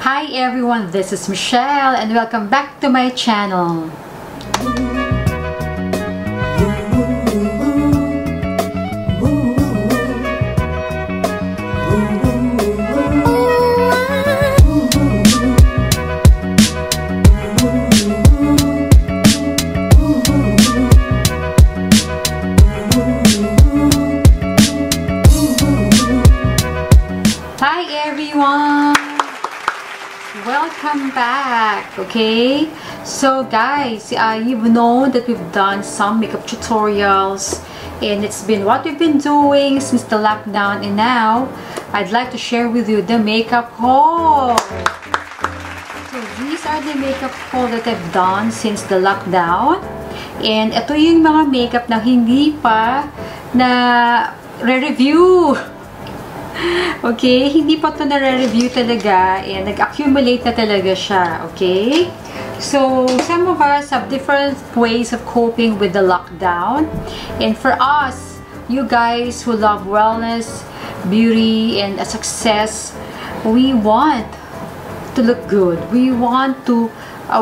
Hi everyone, this is Michelle and welcome back to my channel. Hi everyone! Welcome back, okay? So guys, you've known that we've done some makeup tutorials and it's been what we've been doing since the lockdown, and now I'd like to share with you the makeup haul. So these are the makeup haul that I've done since the lockdown, and ito yung mga makeup na hindi pa na re-review. Okay, hindi pa ito na-review talaga and nag-accumulate na talaga siya, okay? So, some of us have different ways of coping with the lockdown, and for us, you guys who love wellness, beauty, and success, we want to look good. We want to,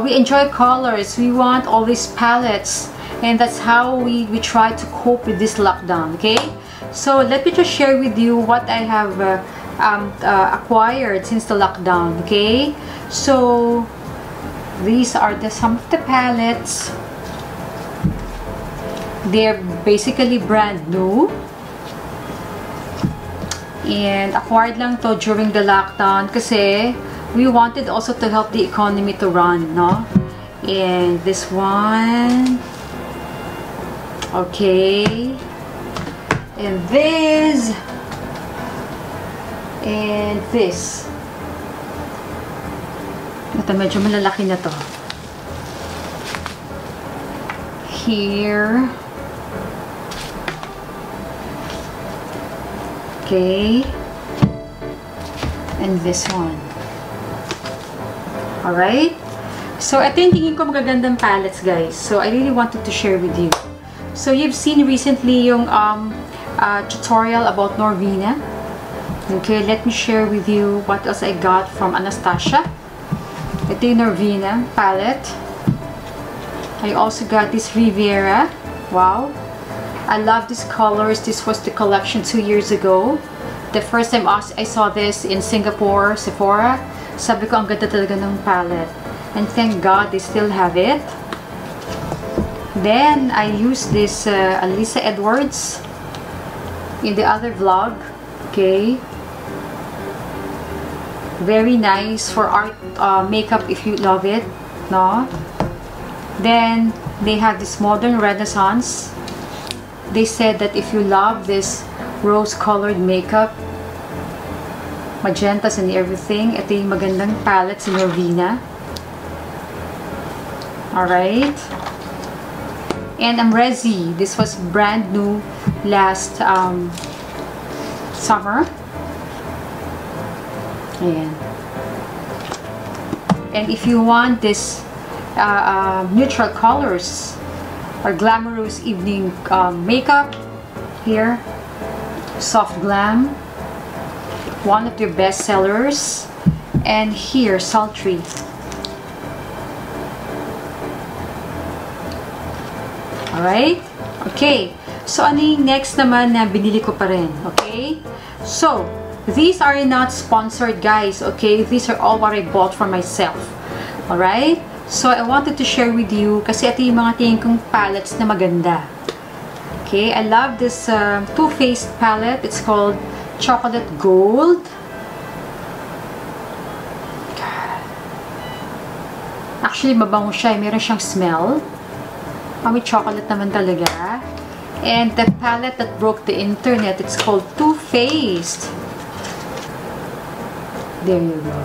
we enjoy colors, we want all these palettes, and that's how we try to cope with this lockdown, okay? So let me just share with you what I have acquired since the lockdown, okay? So these are some of the palettes. They're basically brand new and acquired lang to during the lockdown kasi we wanted also to help the economy to run, no? And this one, okay, and this, and this. Ito, medyo malalaki na to. Here. Okay. And this one. Alright? So, ito yung tingin ko magagandang palettes, guys. So, I really wanted to share with you. So, you've seen recently yung tutorial about Norvina. Okay, let me share with you what else I got from Anastasia. Ito yung Norvina palette. I also got this Riviera. Wow, I love these colors. This was the collection 2 years ago. The first time I saw this in Singapore, Sephora, sabi ko ang ganda talaga ng palette, and thank God they still have it. Then I used this Alisa Edwards in the other vlog, okay? Very nice for art makeup if you love it, no? Then they have this modern renaissance. They said that if you love this rose-colored makeup, magentas and everything, ito yung magandang palette sa Norvina. Alright. And Amrezi, this was brand new last summer. Ayan. And if you want this neutral colors or glamorous evening makeup, here, Soft Glam, one of their best sellers, and here, Sultry. Alright? Okay. So, ano yung next naman na binili ko pa rin? Okay? So, these are not sponsored, guys. Okay? These are all what I bought for myself. Alright? So, I wanted to share with you kasi ito yung mga tingin kong palettes na maganda. Okay? I love this Too Faced palette. It's called Chocolate Gold. Actually, mabango siya. Meron siyang smell. May chocolate naman talaga. And the palette that broke the internet, it's called Too Faced. There you go.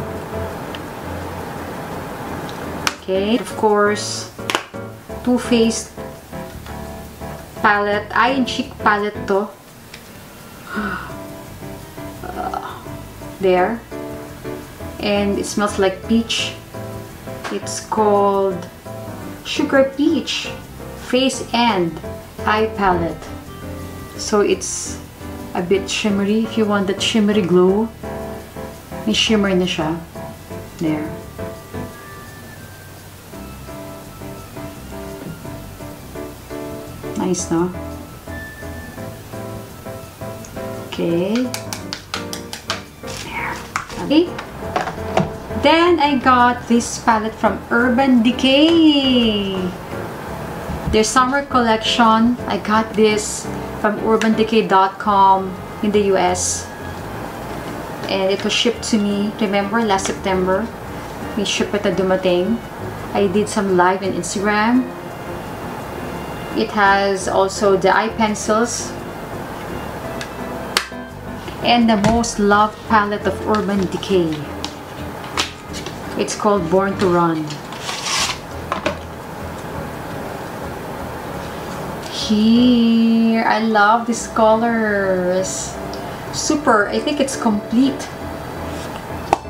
Okay, of course, Too Faced palette. Iron Chic palette to. There. And it smells like peach. It's called Sugar Peach Face and Eye Palette. So it's a bit shimmery if you want that shimmery glow. May shimmer na siya. There. Nice, no? Okay. There. Okay. Then I got this palette from Urban Decay. Their summer collection. I got this from urbandecay.com in the US. And it was shipped to me, remember, last September. May ship it na dumating. I did some live in Instagram. It has also the eye pencils. And the most loved palette of Urban Decay. It's called Born to Run. Here, I love these colors. Super, I think it's complete.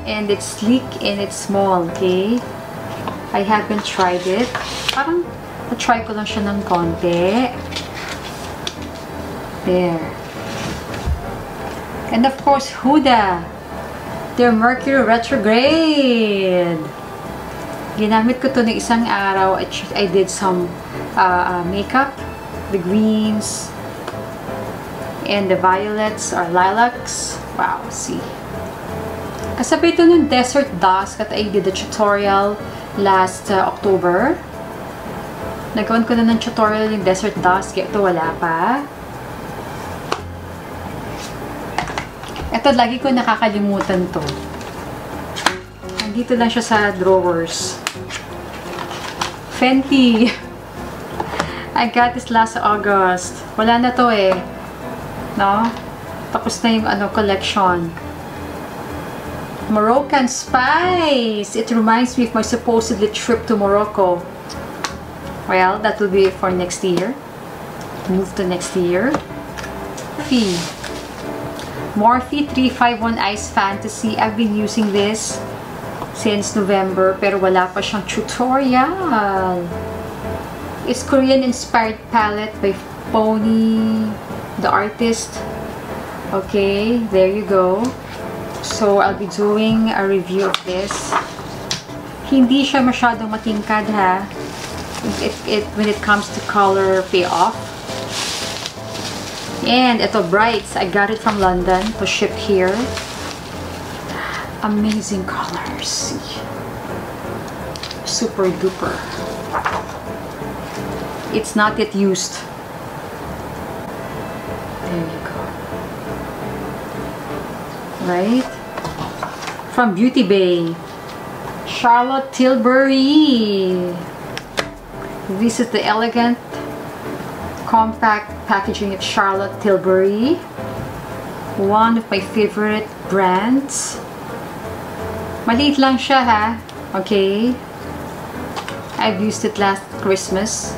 And it's sleek and it's small, okay? I haven't tried it. Parang na-try ko lang siya ng konti. There. And of course, Huda. Their Mercury Retrograde. Ginamit ko to ng isang araw. I did some makeup. The greens. And the violets or lilacs. Wow, see. Kasabay ito ng Desert Dusk at I did a tutorial last October. Nagawan ko na ng tutorial yung Desert Dusk, kaya ito wala pa. Ito, lagi ko nakakalimutan to. Nandito lang siya sa drawers. Fenty. I got this last August. Wala na to eh. No? Tapos na yung collection. Moroccan Spice. It reminds me of my supposedly trip to Morocco. Well, that will be for next year. Move to next year. Morphe 351 Ice Fantasy. I've been using this since November, pero wala pa siyang tutorial. It's Korean-inspired palette by Pony, the artist. Okay, there you go. So, I'll be doing a review of this. Hindi siya masyadong matingkad, ha? When it comes to color payoff. And ito, Brights. I got it from London to ship here. Amazing colors. Super duper. It's not yet used. There you go. Right? From Beauty Bay. Charlotte Tilbury. This is the elegant, compact packaging of Charlotte Tilbury. One of my favorite brands. Maliit lang siya, ha? Okay. I've used it last Christmas.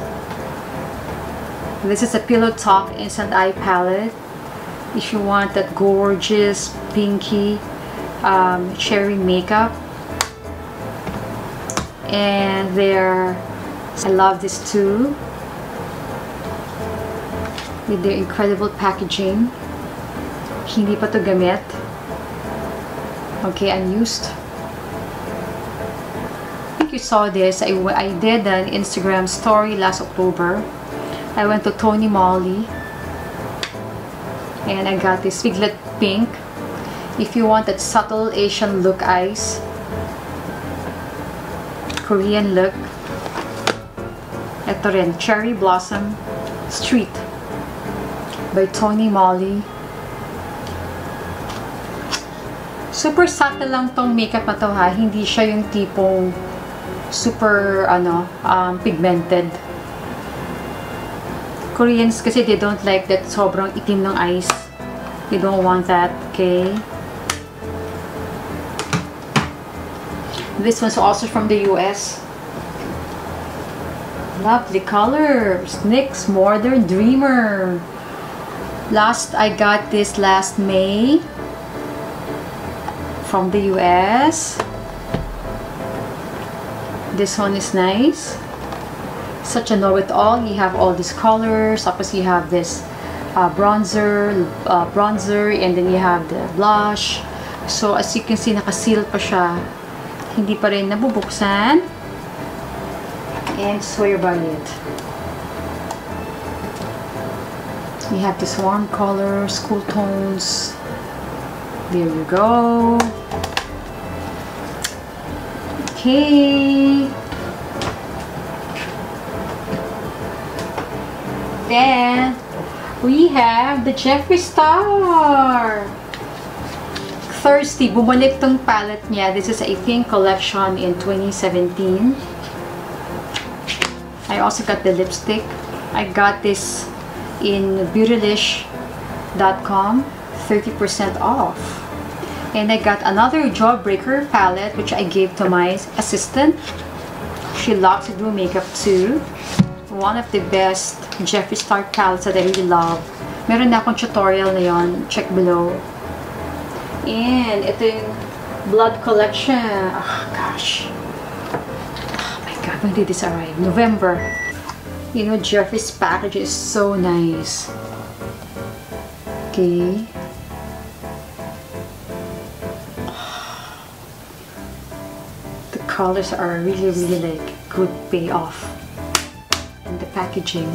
This is a Pillow Talk Instant Eye Palette. If you want that gorgeous, pinky, cherry makeup. And I love this too. With their incredible packaging. Hindi pa to gamit. Okay, unused. I think you saw this. I did an Instagram story last October. I went to Tony Moly. And I got this Piglet Pink. If you want that subtle Asian look eyes. Korean look. Ito rin, Cherry Blossom Street by Tony Moly. Super subtle lang tong makeup na to, ha. Hindi siya yung tipong super pigmented. Koreans kasi they don't like that sobrang itim ng eyes. They don't want that, okay? This one's also from the US. Lovely colors. NYX Modern Dreamer. I got this last May from the US. This one is nice. Such a know-it-all. You have all these colors. Tapos you have this bronzer, and then you have the blush. So as you can see, nakaseal pa siya. Hindi pa rin nabubuksan. And swear by it. We have this warm colors, cool tones. There you go. Okay. Then we have the Jeffree Star. Thirsty. Bumalik tong palette niya. This is a pink collection in 2017. I also got the lipstick. I got this in beautylish.com, 30% off. And I got another Jawbreaker palette which I gave to my assistant. She loves to do makeup too. One of the best Jeffree Star palettes that I really love. Meron na akong tutorial na yun. Check below. And ito yung Blood Collection. Oh gosh. Oh my god, when did this arrive? November. You know, Jeffree's package is so nice. Okay. The colors are really, really like good payoff. And the packaging.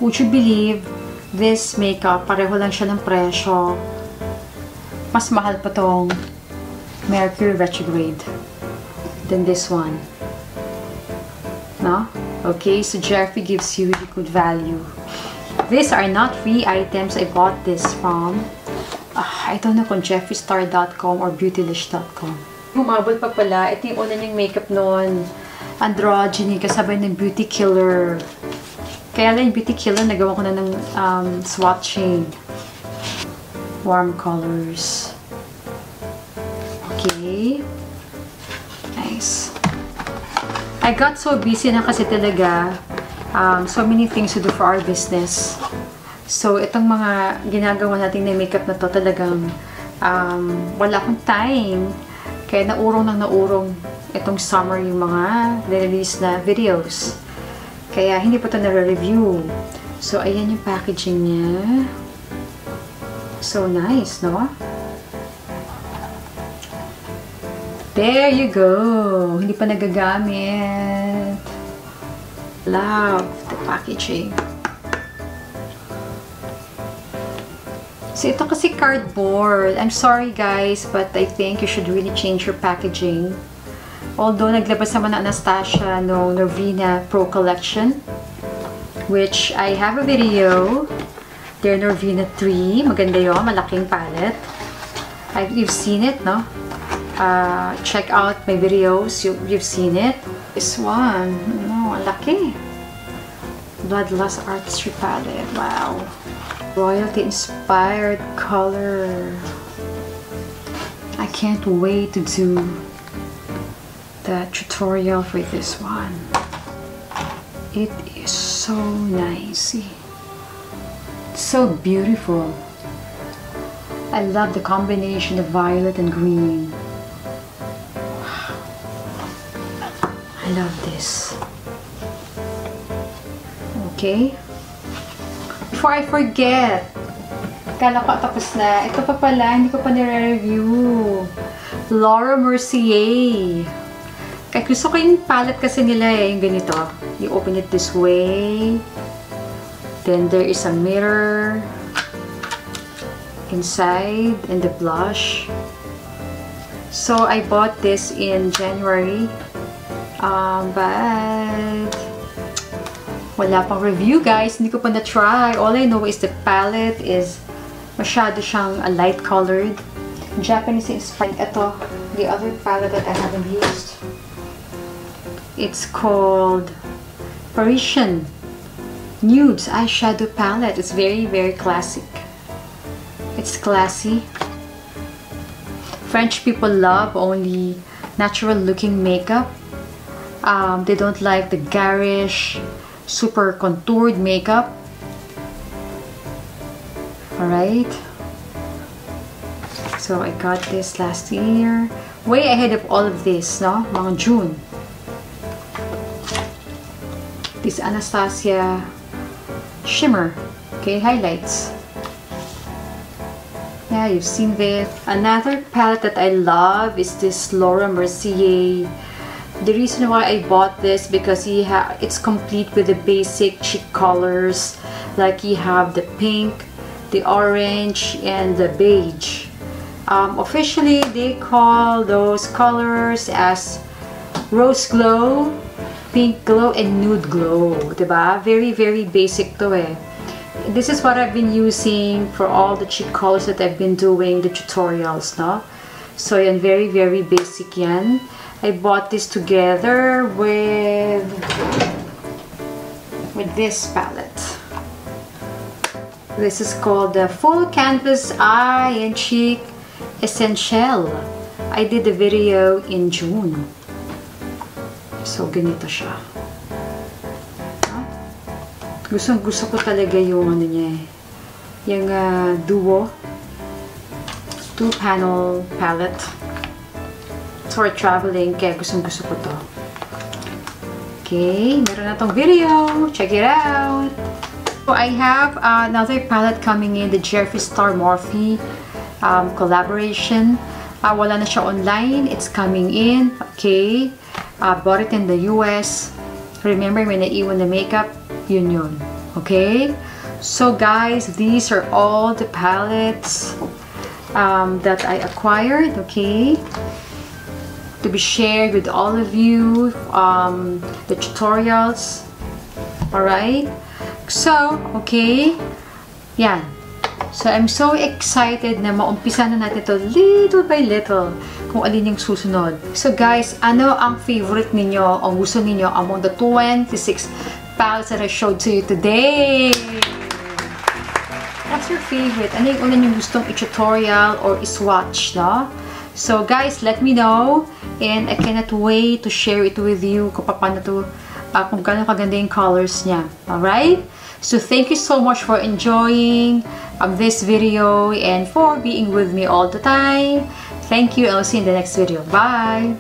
Would you believe this makeup, pareho lang siya ng presyo. Mas mahal pa tong Mercury Retrograde than this one. No? Okay, so Jeffree gives you really good value. These are not free items. I bought this from, I don't know kung jeffreestar.com or beautylish.com. Humabot pa pala. Ito yung una niyang makeup noon. Androgyny, kasabay ng Beauty Killer. Kaya lang yung Beauty Killer, nagawa ko na ng swatching. Warm colors. Okay. Nice. I got so busy na kasi talaga. So many things to do for our business. So, itong mga ginagawa natin na makeup na to talagang wala akong time. Kaya naurong nang naurong itong summer yung mga release na videos. Kaya hindi pa ito nare-review. So, ayan yung packaging niya. So nice, no? There you go. Hindi pa nagagamit. Love the packaging. So ito kasi cardboard. I'm sorry guys, but I think you should really change your packaging. Although naglabas naman na Anastasia no Norvina Pro Collection, which I have a video. Their Norvina 3. Maganda yun. Malaking palette. You've seen it, no? Check out my videos. You've seen it. This one. No, laki. Bloodlust Artistry palette. Wow. Royalty inspired color. I can't wait to do the tutorial for this one. It is so nice. So beautiful. I love the combination of violet and green. Wow. I love this. Okay. Before I forget, kala ko tapos na. Ito pa pala, hindi ko pa nire-review. Laura Mercier. Kaya gusto ko yung palette kasi nila eh, yung ganito. You open it this way. Then there is a mirror inside and the blush. So I bought this in January, but wala pang review guys. Hindi ko pa na-try. All I know is the palette is masyado siyang light colored, Japanese inspired. Ito, the other palette that I haven't used. It's called Parisian Nudes eyeshadow palette. It's very, very classic. It's classy. French people love only natural looking makeup. They don't like the garish, super contoured makeup. Alright. So I got this last year. Way ahead of all of this, no? Mga June. This Anastasia shimmer, okay, highlights. Yeah, you've seen this. Another palette that I love is this Laura Mercier. The reason why I bought this because it's complete with the basic cheek colors. Like you have the pink, the orange, and the beige. Officially, they call those colors as rose glow, pink glow, and nude glow. Diba? Very, very basic to eh. This is what I've been using for all the cheek colors that I've been doing the tutorials, no? So yan, very, very basic yan. I bought this together with this palette. This is called the Full Canvas Eye and Cheek Essential. I did the video in June. So, ganito siya. Gusto ko talaga yung ano niya eh. Yung duo. 2-panel palette. For traveling, kaya gusto ko to. Okay, meron na tong video. Check it out. So I have another palette coming in, the Jeffree Star Morphe collaboration. Wala na siya online. It's coming in. Okay. Bought it in the US. Remember, when naiwan na makeup, yun. Okay. So guys, these are all the palettes that I acquired. Okay. To be shared with all of you, the tutorials. Alright? So, okay. Yan. So, I'm so excited na maumpisa na natin ito little by little kung alin yung susunod. So, guys, ano ang favorite ninyo, ang gusto ninyo among the 26 palettes that I showed to you today? What's your favorite? Ano yung una yung gustong i-tutorial or i-swatch, no? So guys, let me know, and I cannot wait to share it with you kung paano to, kung gano'ng kaganda yung colors niya. Alright? So thank you so much for enjoying this video and for being with me all the time. Thank you, and I'll see you in the next video. Bye!